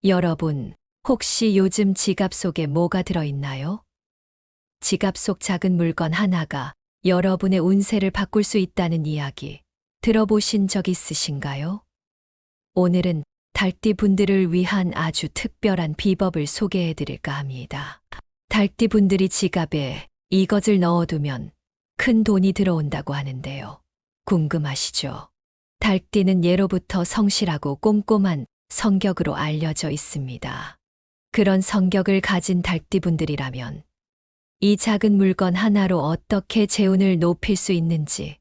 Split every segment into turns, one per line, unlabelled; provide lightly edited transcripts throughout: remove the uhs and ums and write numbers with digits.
여러분, 혹시 요즘 지갑 속에 뭐가 들어있나요? 지갑 속 작은 물건 하나가 여러분의 운세를 바꿀 수 있다는 이야기 들어보신 적 있으신가요? 오늘은 달띠 분들을 위한 아주 특별한 비법을 소개해 드릴까 합니다. 달띠 분들이 지갑에 이것을 넣어두면 큰 돈이 들어온다고 하는데요. 궁금하시죠? 달띠는 예로부터 성실하고 꼼꼼한 성격으로 알려져 있습니다. 그런 성격을 가진 달띠분들이라면 이 작은 물건 하나로 어떻게 재운을 높일 수 있는지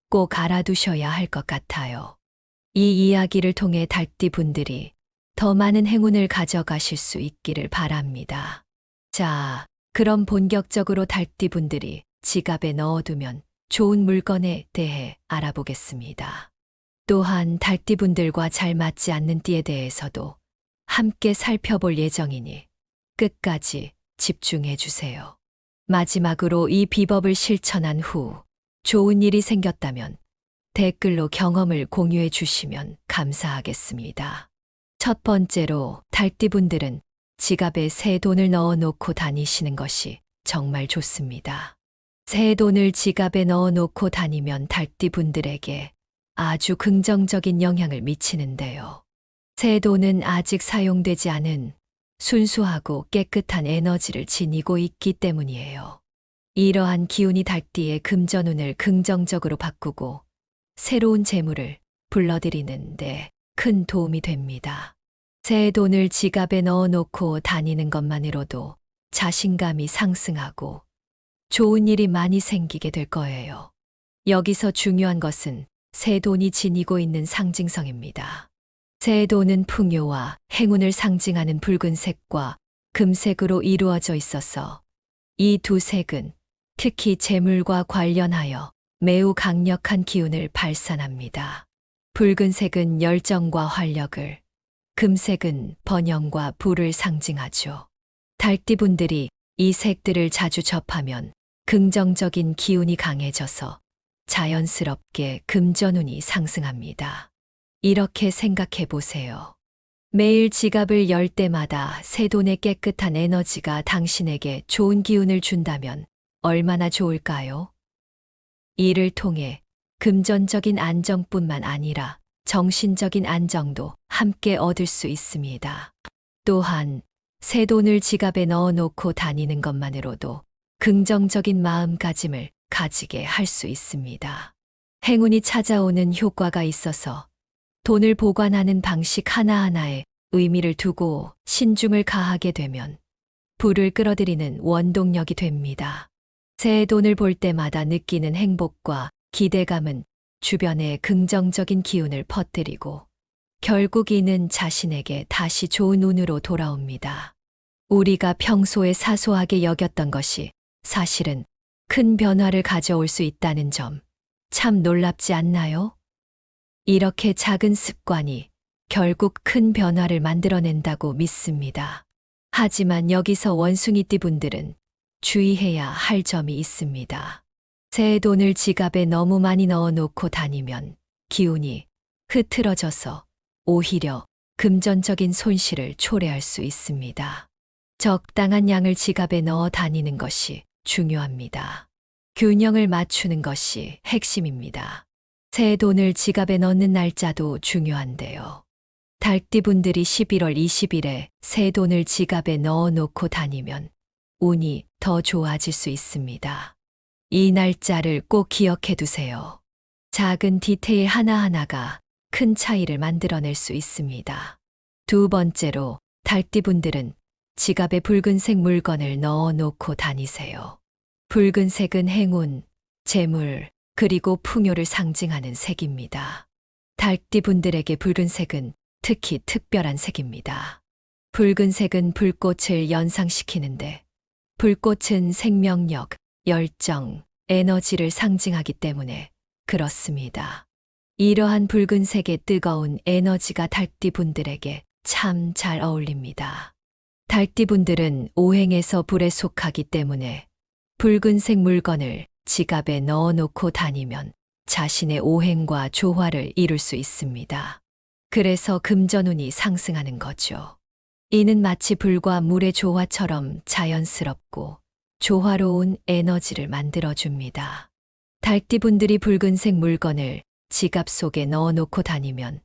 꼭 알아두셔야 할 것 같아요. 이 이야기를 통해 달띠분들이 더 많은 행운을 가져가실 수 있기를 바랍니다. 자, 그럼 본격적으로 달띠분들이 지갑에 넣어두면 좋은 물건에 대해 알아보겠습니다. 또한 달띠분들과 잘 맞지 않는 띠에 대해서도 함께 살펴볼 예정이니 끝까지 집중해 주세요. 마지막으로 이 비법을 실천한 후 좋은 일이 생겼다면 댓글로 경험을 공유해 주시면 감사하겠습니다. 첫 번째로 달띠분들은 지갑에 새 돈을 넣어 놓고 다니시는 것이 정말 좋습니다. 새 돈을 지갑에 넣어 놓고 다니면 달띠분들에게 아주 긍정적인 영향을 미치는데요. 새 돈은 아직 사용되지 않은 순수하고 깨끗한 에너지를 지니고 있기 때문이에요. 이러한 기운이 달띠의 금전운을 긍정적으로 바꾸고 새로운 재물을 불러들이는 데 큰 도움이 됩니다. 새 돈을 지갑에 넣어 놓고 다니는 것만으로도 자신감이 상승하고 좋은 일이 많이 생기게 될 거예요. 여기서 중요한 것은 새 돈이 지니고 있는 상징성입니다. 새 돈은 풍요와 행운을 상징하는 붉은색과 금색으로 이루어져 있어서 이 두 색은 특히 재물과 관련하여 매우 강력한 기운을 발산합니다. 붉은색은 열정과 활력을, 금색은 번영과 부를 상징하죠. 달띠분들이 이 색들을 자주 접하면 긍정적인 기운이 강해져서 자연스럽게 금전운이 상승합니다. 이렇게 생각해 보세요. 매일 지갑을 열 때마다 새 돈의 깨끗한 에너지가 당신에게 좋은 기운을 준다면 얼마나 좋을까요? 이를 통해 금전적인 안정뿐만 아니라 정신적인 안정도 함께 얻을 수 있습니다. 또한 새 돈을 지갑에 넣어 놓고 다니는 것만으로도 긍정적인 마음가짐을 가지게 할 수 있습니다. 행운이 찾아오는 효과가 있어서 돈을 보관하는 방식 하나하나에 의미를 두고 신중을 가하게 되면 부를 끌어들이는 원동력이 됩니다. 새 돈을 볼 때마다 느끼는 행복과 기대감은 주변에 긍정적인 기운을 퍼뜨리고 결국 이는 자신에게 다시 좋은 운으로 돌아옵니다. 우리가 평소에 사소하게 여겼던 것이 사실은 큰 변화를 가져올 수 있다는 점 참 놀랍지 않나요? 이렇게 작은 습관이 결국 큰 변화를 만들어낸다고 믿습니다. 하지만 여기서 원숭이띠 분들은 주의해야 할 점이 있습니다. 새 돈을 지갑에 너무 많이 넣어 놓고 다니면 기운이 흐트러져서 오히려 금전적인 손실을 초래할 수 있습니다. 적당한 양을 지갑에 넣어 다니는 것이 중요합니다. 균형을 맞추는 것이 핵심입니다. 새 돈을 지갑에 넣는 날짜도 중요한데요. 달띠분들이 11월 20일에 새 돈을 지갑에 넣어 놓고 다니면 운이 더 좋아질 수 있습니다. 이 날짜를 꼭 기억해 두세요. 작은 디테일 하나하나가 큰 차이를 만들어낼 수 있습니다. 두 번째로 달띠분들은 지갑에 붉은색 물건을 넣어 놓고 다니세요. 붉은색은 행운, 재물, 그리고 풍요를 상징하는 색입니다. 달띠분들에게 붉은색은 특히 특별한 색입니다. 붉은색은 불꽃을 연상시키는데 불꽃은 생명력, 열정, 에너지를 상징하기 때문에 그렇습니다. 이러한 붉은색의 뜨거운 에너지가 달띠분들에게 참 잘 어울립니다. 달띠분들은 오행에서 불에 속하기 때문에 붉은색 물건을 지갑에 넣어 놓고 다니면 자신의 오행과 조화를 이룰 수 있습니다. 그래서 금전운이 상승하는 거죠. 이는 마치 불과 물의 조화처럼 자연스럽고 조화로운 에너지를 만들어줍니다. 달띠분들이 붉은색 물건을 지갑 속에 넣어놓고 다니면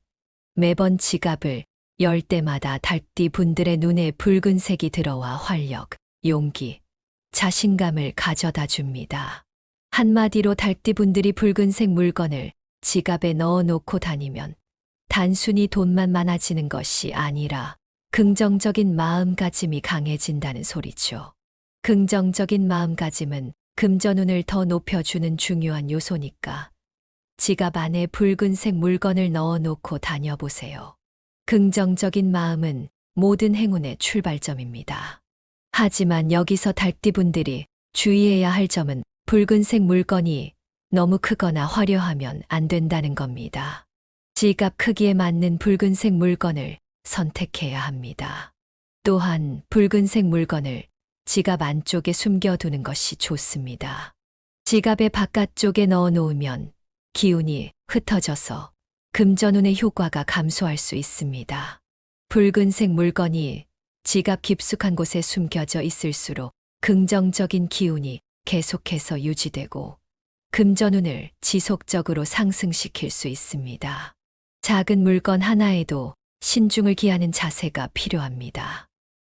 매번 지갑을 열 때마다 달띠분들의 눈에 붉은색이 들어와 활력, 용기, 자신감을 가져다 줍니다. 한마디로 달띠분들이 붉은색 물건을 지갑에 넣어놓고 다니면 단순히 돈만 많아지는 것이 아니라 긍정적인 마음가짐이 강해진다는 소리죠. 긍정적인 마음가짐은 금전운을 더 높여주는 중요한 요소니까 지갑 안에 붉은색 물건을 넣어놓고 다녀보세요. 긍정적인 마음은 모든 행운의 출발점입니다. 하지만 여기서 달띠분들이 주의해야 할 점은 붉은색 물건이 너무 크거나 화려하면 안 된다는 겁니다. 지갑 크기에 맞는 붉은색 물건을 선택해야 합니다. 또한 붉은색 물건을 지갑 안쪽에 숨겨두는 것이 좋습니다. 지갑의 바깥쪽에 넣어 놓으면 기운이 흩어져서 금전운의 효과가 감소할 수 있습니다. 붉은색 물건이 지갑 깊숙한 곳에 숨겨져 있을수록 긍정적인 기운이 계속해서 유지되고 금전운을 지속적으로 상승시킬 수 있습니다. 작은 물건 하나에도 신중을 기하는 자세가 필요합니다.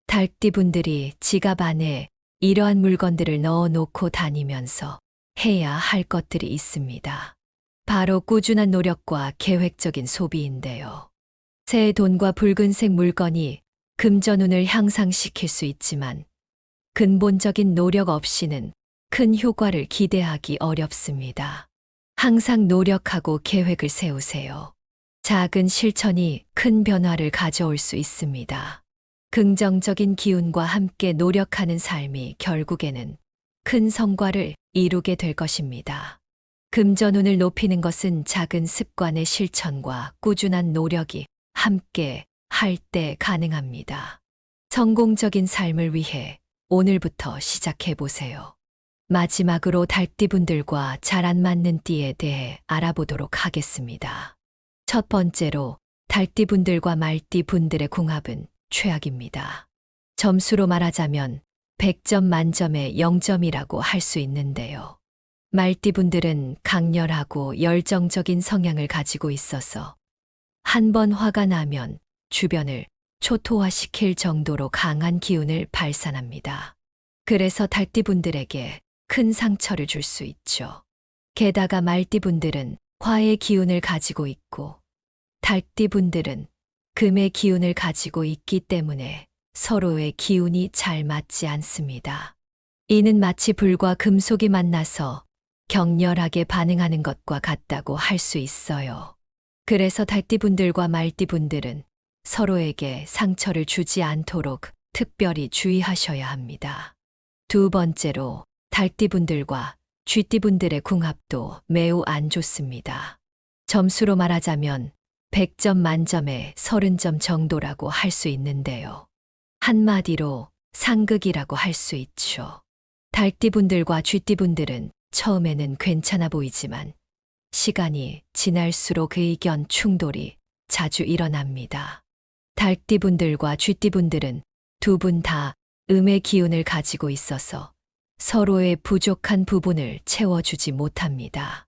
달띠분들이 지갑 안에 이러한 물건들을 넣어 놓고 다니면서 해야 할 것들이 있습니다. 바로 꾸준한 노력과 계획적인 소비인데요. 새 돈과 붉은색 물건이 금전운을 향상시킬 수 있지만 근본적인 노력 없이는 큰 효과를 기대하기 어렵습니다. 항상 노력하고 계획을 세우세요. 작은 실천이 큰 변화를 가져올 수 있습니다. 긍정적인 기운과 함께 노력하는 삶이 결국에는 큰 성과를 이루게 될 것입니다. 금전운을 높이는 것은 작은 습관의 실천과 꾸준한 노력이 함께 할 때 가능합니다. 성공적인 삶을 위해 오늘부터 시작해 보세요. 마지막으로 달띠분들과 잘 안 맞는 띠에 대해 알아보도록 하겠습니다. 첫 번째로 달띠분들과 말띠분들의 궁합은 최악입니다. 점수로 말하자면 100점 만점에 0점이라고 할 수 있는데요. 말띠분들은 강렬하고 열정적인 성향을 가지고 있어서 한 번 화가 나면 주변을 초토화시킬 정도로 강한 기운을 발산합니다. 그래서 달띠분들에게 큰 상처를 줄 수 있죠. 게다가 말띠분들은 화의 기운을 가지고 있고 달띠분들은 금의 기운을 가지고 있기 때문에 서로의 기운이 잘 맞지 않습니다. 이는 마치 불과 금속이 만나서 격렬하게 반응하는 것과 같다고 할 수 있어요. 그래서 달띠분들과 말띠분들은 서로에게 상처를 주지 않도록 특별히 주의하셔야 합니다. 두 번째로 달띠분들과 쥐띠분들의 궁합도 매우 안 좋습니다. 점수로 말하자면 100점 만점에 30점 정도라고 할 수 있는데요. 한마디로 상극이라고 할 수 있죠. 달띠분들과 쥐띠분들은 처음에는 괜찮아 보이지만 시간이 지날수록 의견 충돌이 자주 일어납니다. 달띠분들과 쥐띠분들은 두 분 다 음의 기운을 가지고 있어서 서로의 부족한 부분을 채워주지 못합니다.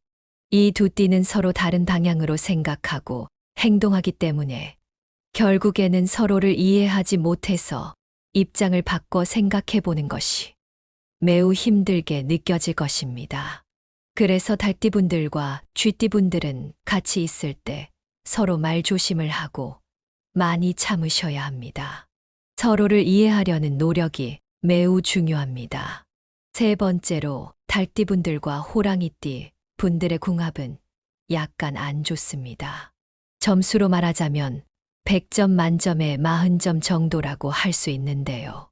이 두 띠는 서로 다른 방향으로 생각하고 행동하기 때문에 결국에는 서로를 이해하지 못해서 입장을 바꿔 생각해 보는 것이 매우 힘들게 느껴질 것입니다. 그래서 달띠분들과 쥐띠분들은 같이 있을 때 서로 말조심을 하고 많이 참으셔야 합니다. 서로를 이해하려는 노력이 매우 중요합니다. 세 번째로 달띠분들과 호랑이띠 분들의 궁합은 약간 안 좋습니다. 점수로 말하자면 100점 만점에 40점 정도라고 할 수 있는데요.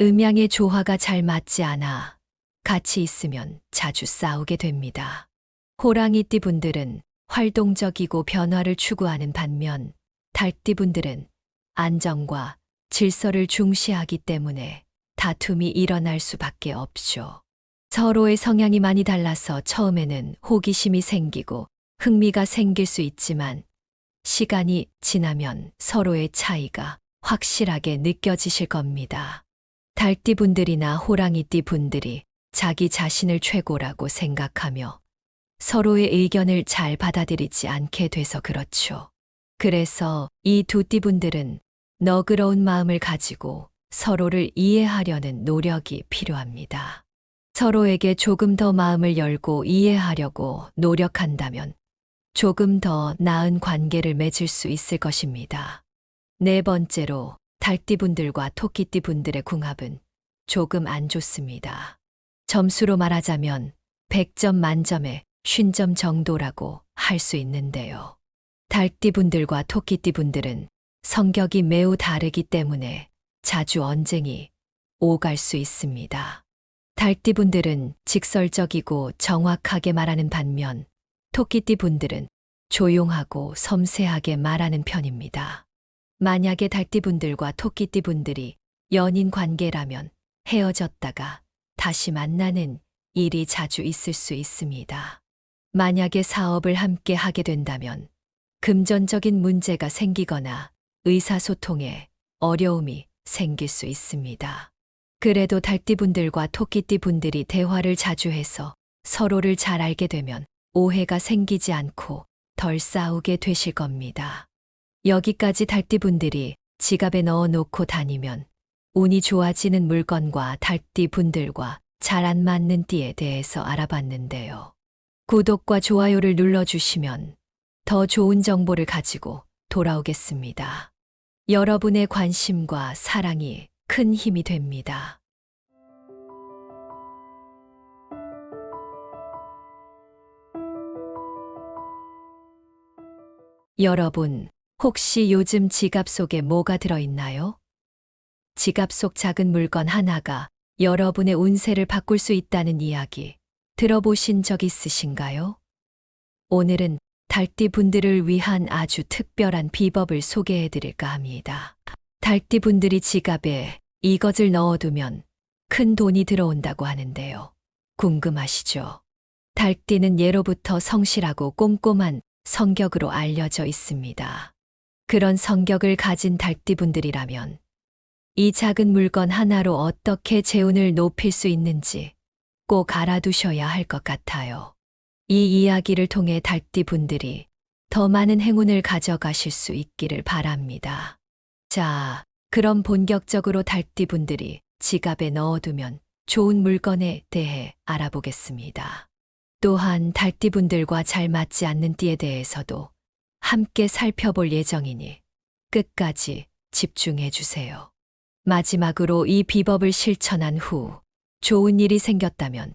음양의 조화가 잘 맞지 않아 같이 있으면 자주 싸우게 됩니다. 호랑이띠 분들은 활동적이고 변화를 추구하는 반면 달띠분들은 안정과 질서를 중시하기 때문에 다툼이 일어날 수밖에 없죠. 서로의 성향이 많이 달라서 처음에는 호기심이 생기고 흥미가 생길 수 있지만 시간이 지나면 서로의 차이가 확실하게 느껴지실 겁니다. 달띠분들이나 호랑이띠분들이 자기 자신을 최고라고 생각하며 서로의 의견을 잘 받아들이지 않게 돼서 그렇죠. 그래서 이 두 띠분들은 너그러운 마음을 가지고 서로를 이해하려는 노력이 필요합니다. 서로에게 조금 더 마음을 열고 이해하려고 노력한다면 조금 더 나은 관계를 맺을 수 있을 것입니다. 네 번째로 달띠분들과 토끼띠분들의 궁합은 조금 안 좋습니다. 점수로 말하자면 100점 만점에 50점 정도라고 할 수 있는데요. 달띠분들과 토끼띠분들은 성격이 매우 다르기 때문에 자주 언쟁이 오갈 수 있습니다. 달띠분들은 직설적이고 정확하게 말하는 반면 토끼띠분들은 조용하고 섬세하게 말하는 편입니다. 만약에 달띠분들과 토끼띠분들이 연인 관계라면 헤어졌다가 다시 만나는 일이 자주 있을 수 있습니다. 만약에 사업을 함께 하게 된다면 금전적인 문제가 생기거나 의사소통에 어려움이 생길 수 있습니다. 그래도 달띠분들과 토끼띠분들이 대화를 자주 해서 서로를 잘 알게 되면 오해가 생기지 않고 덜 싸우게 되실 겁니다. 여기까지 달띠분들이 지갑에 넣어놓고 다니면 운이 좋아지는 물건과 달띠분들과 잘 안 맞는 띠에 대해서 알아봤는데요. 구독과 좋아요를 눌러주시면 더 좋은 정보를 가지고 돌아오겠습니다. 여러분의 관심과 사랑이 큰 힘이 됩니다. 여러분, 혹시 요즘 지갑 속에 뭐가 들어있나요? 지갑 속 작은 물건 하나가 여러분의 운세를 바꿀 수 있다는 이야기 들어보신 적 있으신가요? 오늘은 달띠분들을 위한 아주 특별한 비법을 소개해 드릴까 합니다. 달띠분들이 지갑에 이것을 넣어두면 큰 돈이 들어온다고 하는데요. 궁금하시죠? 달띠는 예로부터 성실하고 꼼꼼한 성격으로 알려져 있습니다. 그런 성격을 가진 달띠분들이라면 이 작은 물건 하나로 어떻게 재운을 높일 수 있는지 꼭 알아두셔야 할 것 같아요. 이 이야기를 통해 달띠분들이 더 많은 행운을 가져가실 수 있기를 바랍니다. 자, 그럼 본격적으로 달띠분들이 지갑에 넣어두면 좋은 물건에 대해 알아보겠습니다. 또한 달띠분들과 잘 맞지 않는 띠에 대해서도 함께 살펴볼 예정이니 끝까지 집중해 주세요. 마지막으로 이 비법을 실천한 후 좋은 일이 생겼다면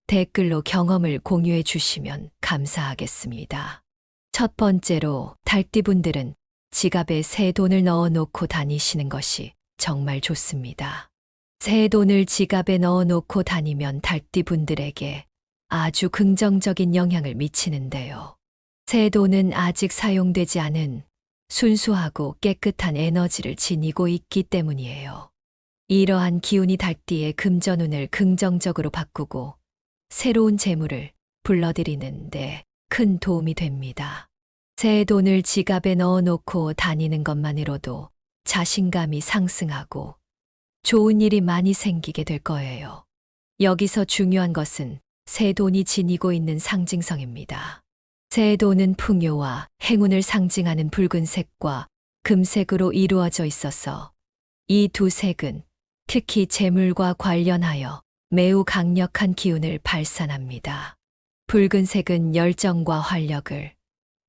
댓글로 경험을 공유해 주시면 감사하겠습니다. 첫 번째로 달띠분들은 지갑에 새 돈을 넣어 놓고 다니시는 것이 정말 좋습니다. 새 돈을 지갑에 넣어 놓고 다니면 달띠분들에게 아주 긍정적인 영향을 미치는데요. 새 돈은 아직 사용되지 않은 순수하고 깨끗한 에너지를 지니고 있기 때문이에요. 이러한 기운이 달띠의 금전운을 긍정적으로 바꾸고 새로운 재물을 불러들이는 데 큰 도움이 됩니다. 새 돈을 지갑에 넣어놓고 다니는 것만으로도 자신감이 상승하고 좋은 일이 많이 생기게 될 거예요. 여기서 중요한 것은 새 돈이 지니고 있는 상징성입니다. 새 돈은 풍요와 행운을 상징하는 붉은색과 금색으로 이루어져 있어서 이 두 색은 특히 재물과 관련하여 매우 강력한 기운을 발산합니다. 붉은색은 열정과 활력을,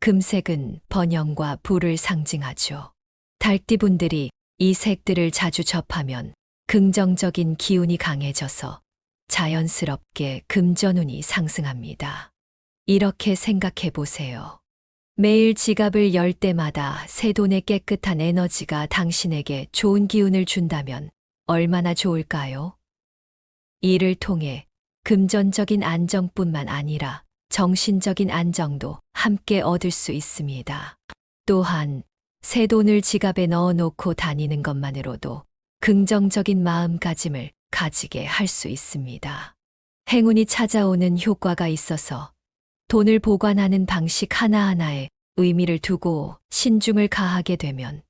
금색은 번영과 부를 상징하죠. 달띠분들이 이 색들을 자주 접하면 긍정적인 기운이 강해져서 자연스럽게 금전운이 상승합니다. 이렇게 생각해 보세요. 매일 지갑을 열 때마다 새 돈의 깨끗한 에너지가 당신에게 좋은 기운을 준다면 얼마나 좋을까요? 이를 통해 금전적인 안정뿐만 아니라 정신적인 안정도 함께 얻을 수 있습니다. 또한 새 돈을 지갑에 넣어놓고 다니는 것만으로도 긍정적인 마음가짐을 가지게 할 수 있습니다. 행운이 찾아오는 효과가 있어서 돈을 보관하는 방식 하나하나에 의미를 두고 신중을 가하게 되면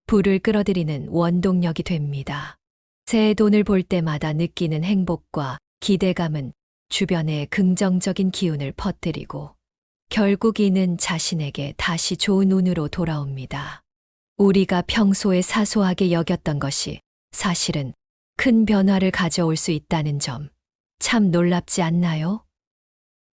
불을 끌어들이는 원동력이 됩니다. 새 돈을 볼 때마다 느끼는 행복과 기대감은 주변에 긍정적인 기운을 퍼뜨리고 결국 이는 자신에게 다시 좋은 운으로 돌아옵니다. 우리가 평소에 사소하게 여겼던 것이 사실은 큰 변화를 가져올 수 있다는 점 참 놀랍지 않나요?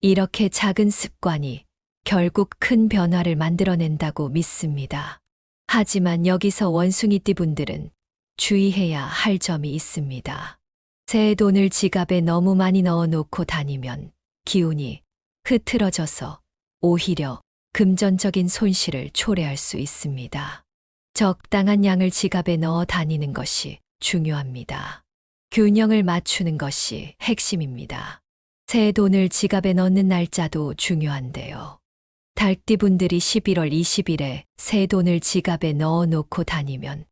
이렇게 작은 습관이 결국 큰 변화를 만들어낸다고 믿습니다. 하지만 여기서 원숭이띠 분들은 주의해야 할 점이 있습니다. 새 돈을 지갑에 너무 많이 넣어놓고 다니면 기운이 흐트러져서 오히려 금전적인 손실을 초래할 수 있습니다. 적당한 양을 지갑에 넣어 다니는 것이 중요합니다. 균형을 맞추는 것이 핵심입니다. 새 돈을 지갑에 넣는 날짜도 중요한데요. 달띠분들이 11월 20일에 새 돈을 지갑에 넣어 놓고 다니면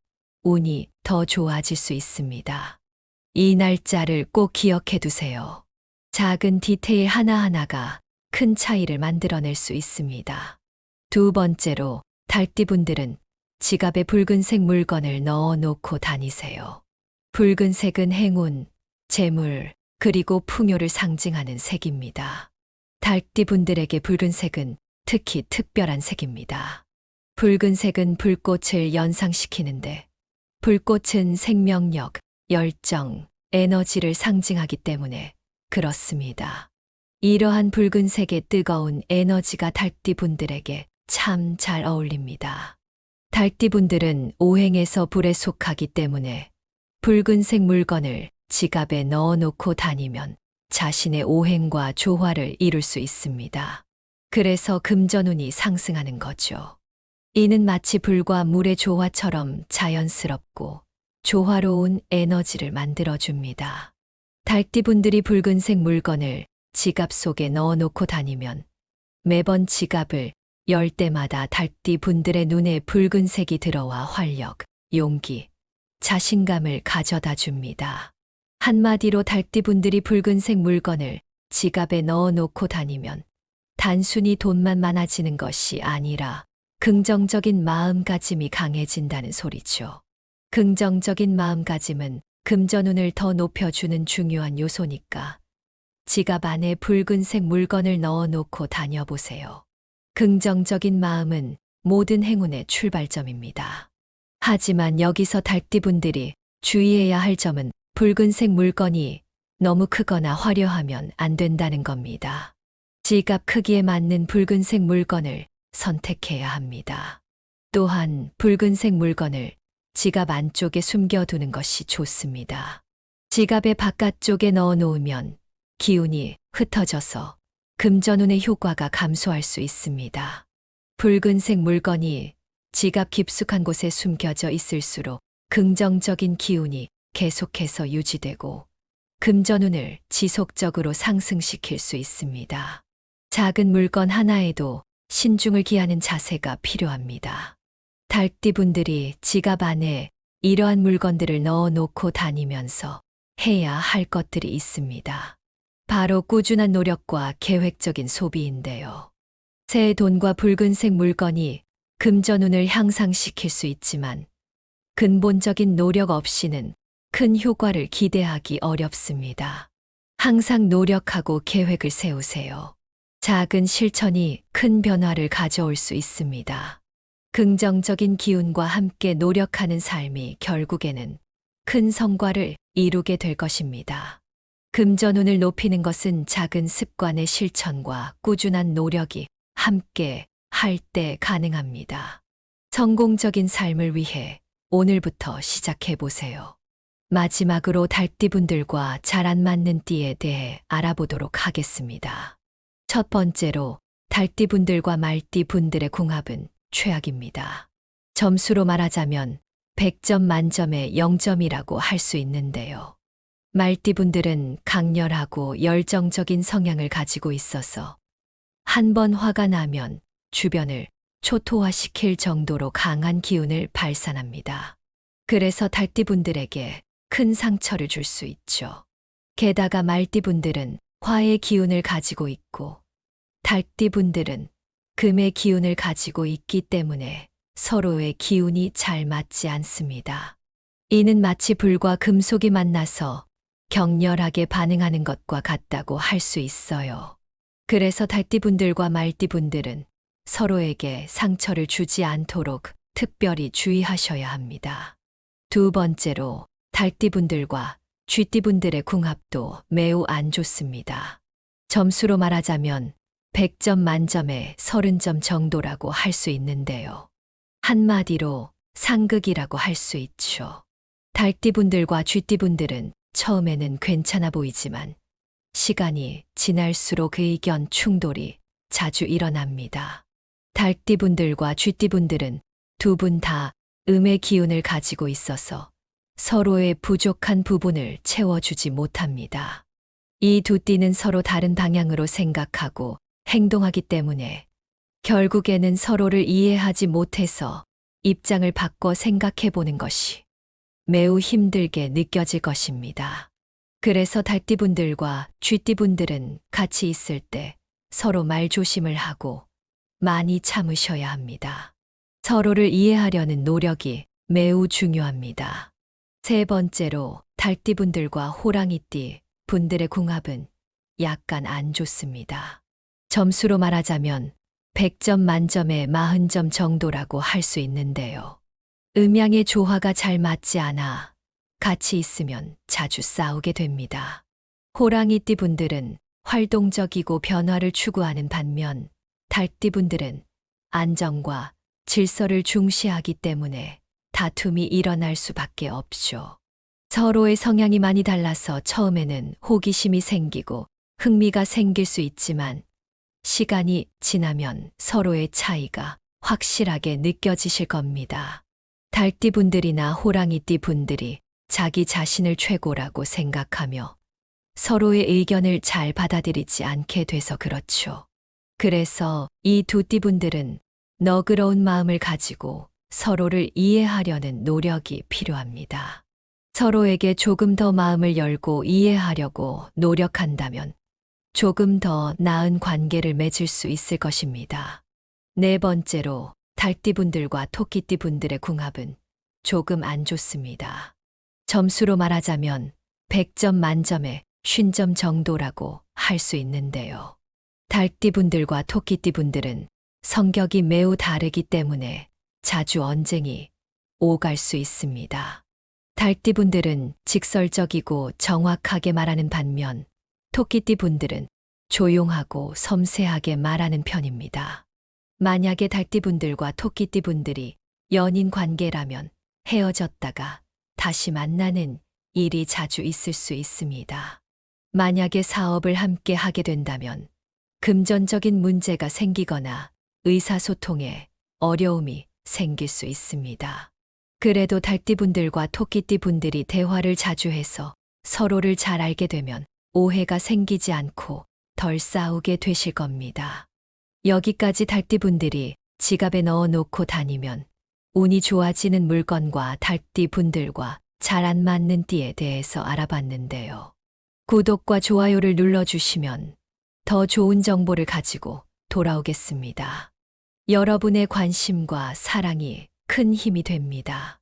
운이 더 좋아질 수 있습니다. 이 날짜를 꼭 기억해 두세요. 작은 디테일 하나하나가 큰 차이를 만들어낼 수 있습니다. 두 번째로 달띠분들은 지갑에 붉은색 물건을 넣어 놓고 다니세요. 붉은색은 행운, 재물, 그리고 풍요를 상징하는 색입니다. 달띠분들에게 붉은색은 특히 특별한 색입니다. 붉은색은 불꽃을 연상시키는데 불꽃은 생명력, 열정, 에너지를 상징하기 때문에 그렇습니다. 이러한 붉은색의 뜨거운 에너지가 달띠분들에게 참 잘 어울립니다. 달띠분들은 오행에서 불에 속하기 때문에 붉은색 물건을 지갑에 넣어놓고 다니면 자신의 오행과 조화를 이룰 수 있습니다. 그래서 금전운이 상승하는 거죠. 이는 마치 불과 물의 조화처럼 자연스럽고 조화로운 에너지를 만들어줍니다. 달띠분들이 붉은색 물건을 지갑 속에 넣어놓고 다니면 매번 지갑을 열 때마다 달띠분들의 눈에 붉은색이 들어와 활력, 용기, 자신감을 가져다 줍니다. 한마디로 달띠분들이 붉은색 물건을 지갑에 넣어놓고 다니면 단순히 돈만 많아지는 것이 아니라 긍정적인 마음가짐이 강해진다는 소리죠. 긍정적인 마음가짐은 금전운을 더 높여주는 중요한 요소니까 지갑 안에 붉은색 물건을 넣어놓고 다녀보세요. 긍정적인 마음은 모든 행운의 출발점입니다. 하지만 여기서 달띠분들이 주의해야 할 점은 붉은색 물건이 너무 크거나 화려하면 안 된다는 겁니다. 지갑 크기에 맞는 붉은색 물건을 선택해야 합니다. 또한 붉은색 물건을 지갑 안쪽에 숨겨두는 것이 좋습니다. 지갑의 바깥쪽에 넣어 놓으면 기운이 흩어져서 금전운의 효과가 감소할 수 있습니다. 붉은색 물건이 지갑 깊숙한 곳에 숨겨져 있을수록 긍정적인 기운이 계속해서 유지되고 금전운을 지속적으로 상승시킬 수 있습니다. 작은 물건 하나에도 신중을 기하는 자세가 필요합니다. 달띠분들이 지갑 안에 이러한 물건들을 넣어 놓고 다니면서 해야 할 것들이 있습니다. 바로 꾸준한 노력과 계획적인 소비인데요. 새 돈과 붉은색 물건이 금전운을 향상시킬 수 있지만 근본적인 노력 없이는 큰 효과를 기대하기 어렵습니다. 항상 노력하고 계획을 세우세요. 작은 실천이 큰 변화를 가져올 수 있습니다. 긍정적인 기운과 함께 노력하는 삶이 결국에는 큰 성과를 이루게 될 것입니다. 금전운을 높이는 것은 작은 습관의 실천과 꾸준한 노력이 함께 할 때 가능합니다. 성공적인 삶을 위해 오늘부터 시작해 보세요. 마지막으로 달띠분들과 잘 안 맞는 띠에 대해 알아보도록 하겠습니다. 첫 번째로 달띠분들과 말띠분들의 궁합은 최악입니다. 점수로 말하자면 100점 만점에 0점이라고 할 수 있는데요. 말띠분들은 강렬하고 열정적인 성향을 가지고 있어서 한 번 화가 나면 주변을 초토화시킬 정도로 강한 기운을 발산합니다. 그래서 달띠분들에게 큰 상처를 줄 수 있죠. 게다가 말띠분들은 화의 기운을 가지고 있고 달띠분들은 금의 기운을 가지고 있기 때문에 서로의 기운이 잘 맞지 않습니다. 이는 마치 불과 금속이 만나서 격렬하게 반응하는 것과 같다고 할 수 있어요. 그래서 달띠분들과 말띠분들은 서로에게 상처를 주지 않도록 특별히 주의하셔야 합니다. 두 번째로 달띠분들과 쥐띠분들의 궁합도 매우 안 좋습니다. 점수로 말하자면 100점 만점에 30점 정도라고 할 수 있는데요. 한마디로 상극이라고 할 수 있죠. 달띠분들과 쥐띠분들은 처음에는 괜찮아 보이지만 시간이 지날수록 의견 충돌이 자주 일어납니다. 달띠분들과 쥐띠분들은 두 분 다 음의 기운을 가지고 있어서 서로의 부족한 부분을 채워주지 못합니다. 이 두 띠는 서로 다른 방향으로 생각하고 행동하기 때문에 결국에는 서로를 이해하지 못해서 입장을 바꿔 생각해 보는 것이 매우 힘들게 느껴질 것입니다. 그래서 달띠분들과 쥐띠분들은 같이 있을 때 서로 말조심을 하고 많이 참으셔야 합니다. 서로를 이해하려는 노력이 매우 중요합니다. 세 번째로 달띠분들과 호랑이띠 분들의 궁합은 약간 안 좋습니다. 점수로 말하자면 100점 만점에 40점 정도라고 할 수 있는데요. 음양의 조화가 잘 맞지 않아 같이 있으면 자주 싸우게 됩니다. 호랑이띠 분들은 활동적이고 변화를 추구하는 반면 달띠 분들은 안정과 질서를 중시하기 때문에 다툼이 일어날 수밖에 없죠. 서로의 성향이 많이 달라서 처음에는 호기심이 생기고 흥미가 생길 수 있지만 시간이 지나면 서로의 차이가 확실하게 느껴지실 겁니다. 달띠분들이나 호랑이띠 분들이 자기 자신을 최고라고 생각하며 서로의 의견을 잘 받아들이지 않게 돼서 그렇죠. 그래서 이 두 띠분들은 너그러운 마음을 가지고 서로를 이해하려는 노력이 필요합니다. 서로에게 조금 더 마음을 열고 이해하려고 노력한다면 조금 더 나은 관계를 맺을 수 있을 것입니다. 네 번째로 달띠분들과 토끼띠분들의 궁합은 조금 안 좋습니다. 점수로 말하자면 100점 만점에 50점 정도라고 할 수 있는데요. 달띠분들과 토끼띠분들은 성격이 매우 다르기 때문에 자주 언쟁이 오갈 수 있습니다. 달띠분들은 직설적이고 정확하게 말하는 반면 토끼띠분들은 조용하고 섬세하게 말하는 편입니다. 만약에 달띠분들과 토끼띠분들이 연인 관계라면 헤어졌다가 다시 만나는 일이 자주 있을 수 있습니다. 만약에 사업을 함께 하게 된다면 금전적인 문제가 생기거나 의사소통에 어려움이 생길 수 있습니다. 그래도 달띠분들과 토끼띠분들이 대화를 자주 해서 서로를 잘 알게 되면 오해가 생기지 않고 덜 싸우게 되실 겁니다. 여기까지 달띠분들이 지갑에 넣어 놓고 다니면 운이 좋아지는 물건과 달띠분들과 잘 안 맞는 띠에 대해서 알아봤는데요. 구독과 좋아요를 눌러주시면 더 좋은 정보를 가지고 돌아오겠습니다. 여러분의 관심과 사랑이 큰 힘이 됩니다.